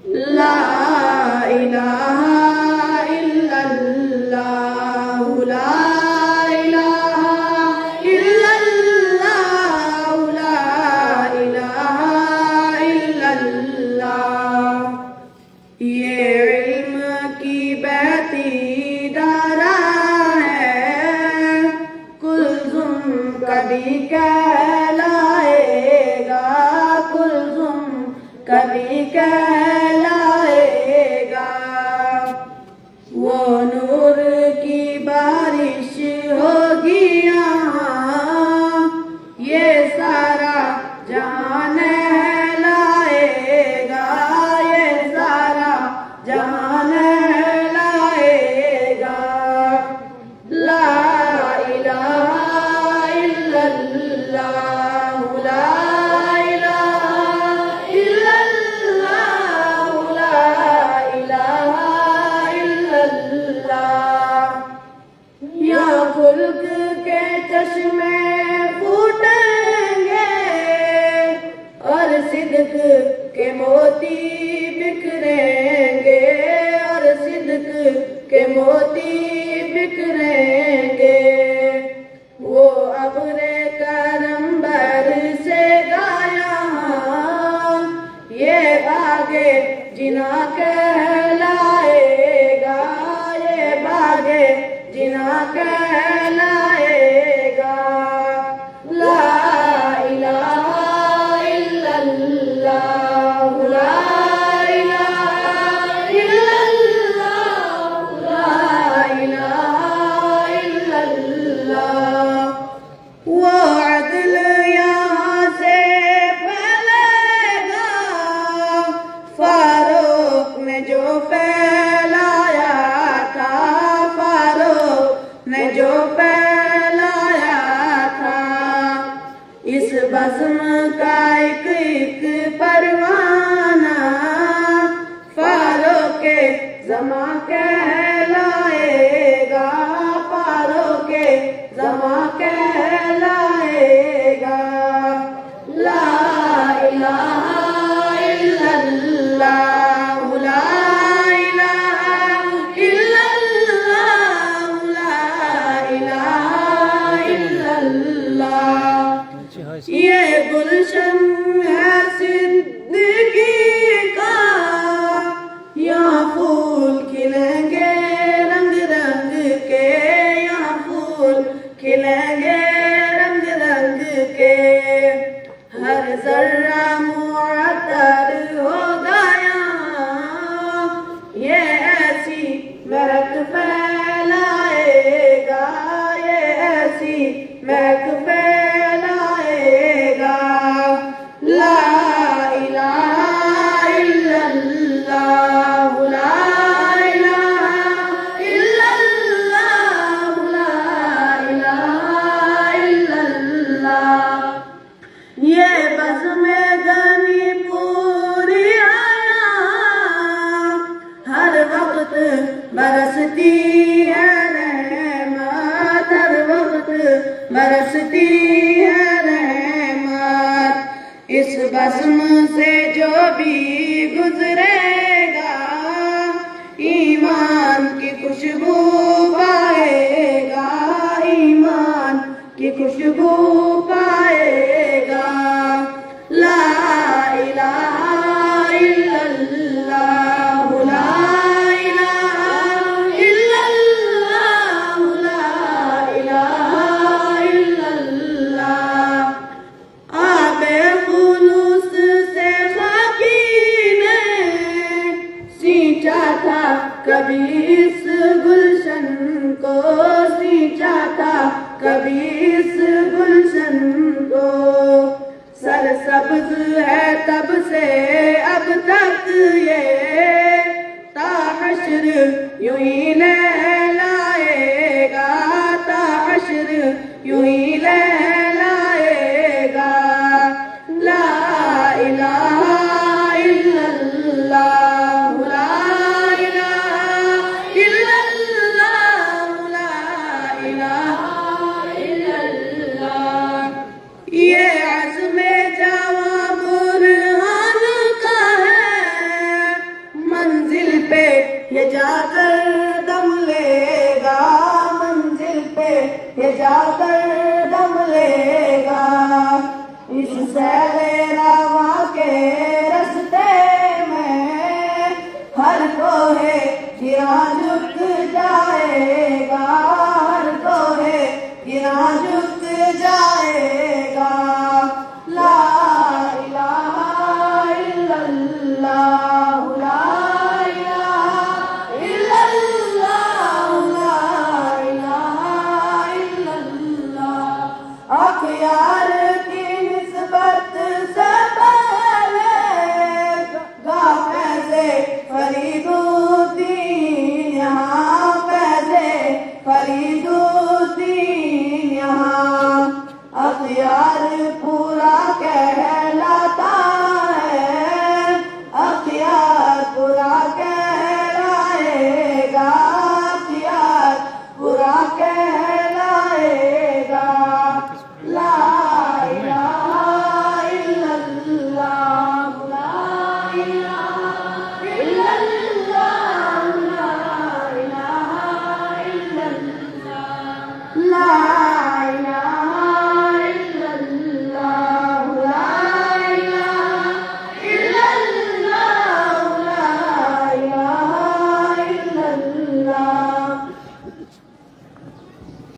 لا الہ الا اللہ لا الہ الا اللہ لا الہ الا اللہ یہ علم کی بہتی دھارا ہے کلثم کبھی کہلائے گا کلثم کبھی کہلائے گا وہ نور کی بارش ہوگی یہاں یہ سارا جہان لائے گا یہ سارا جہان لائے گا لا الہ الا اللہ لا الہ الا اللہ لا الہ الا اللہ یا خلق کے چشمے پھوٹیں گے اور صدق کے موتی بکھریں گے اور صدق کے موتی بکھریں گے وہ ابر کرم برسے گا یہاں یہ باغِ جناں کہلائے گا یہ باغِ جناں کہلائے گا لا الہ الا اللہ لا الہ الا اللہ لا الہ الا اللہ وہ عدل یہاں سے پھیلے گا فاروق نے جو پھیلایا تھا فاروق نے جو پھیلایا تھا اس بزم کا ایک ایک پروانہ فاروق زماں کہلائے گا فاروق زماں کہلائے گا لا الہ الا اللہ لا الہ الا اللہ لا الہ الا اللہ یہ گلشن ہے صدیقی کا یہاں پھول کھلیں گے رنگ رنگ کے یہاں پھول کھلیں گے رنگ رنگ کے ہر ذرہ معطر ہوگا یہاں یہ ایسی مہک پھیلائے گا یہ ایسی مہک پھیلائے گا لا الہ الا اللہ لا الہ الا اللہ لا الہ الا اللہ یہ بزم غنی پوری آیا ہر وقت برستی ہے رحمت ہر وقت برستی ہے رحمت اس بزم سے جو بھی گزرے گا ایمان کی خوشبو پائے گا ایمان کی خوشبو پائے گا لا الہ الا اللہ لا الہ الا اللہ لا الہ الا اللہ آب خلوص سے خاکی نے سینچا تھا کبھی اس گلشن کو سینچا تھا کبھی اس گلشن کو سرسبز ہے تب سے اب تک یہ تا حشر یوں ہی لہلائے گا تا حشر یوں ہی لہلائے گا لا الہ الا اللہ لا الہ الا اللہ لا الہ الا اللہ یہ عزم جواں برہان کا ہے سیل رواں کے رستے میں ہر کوہ شیراز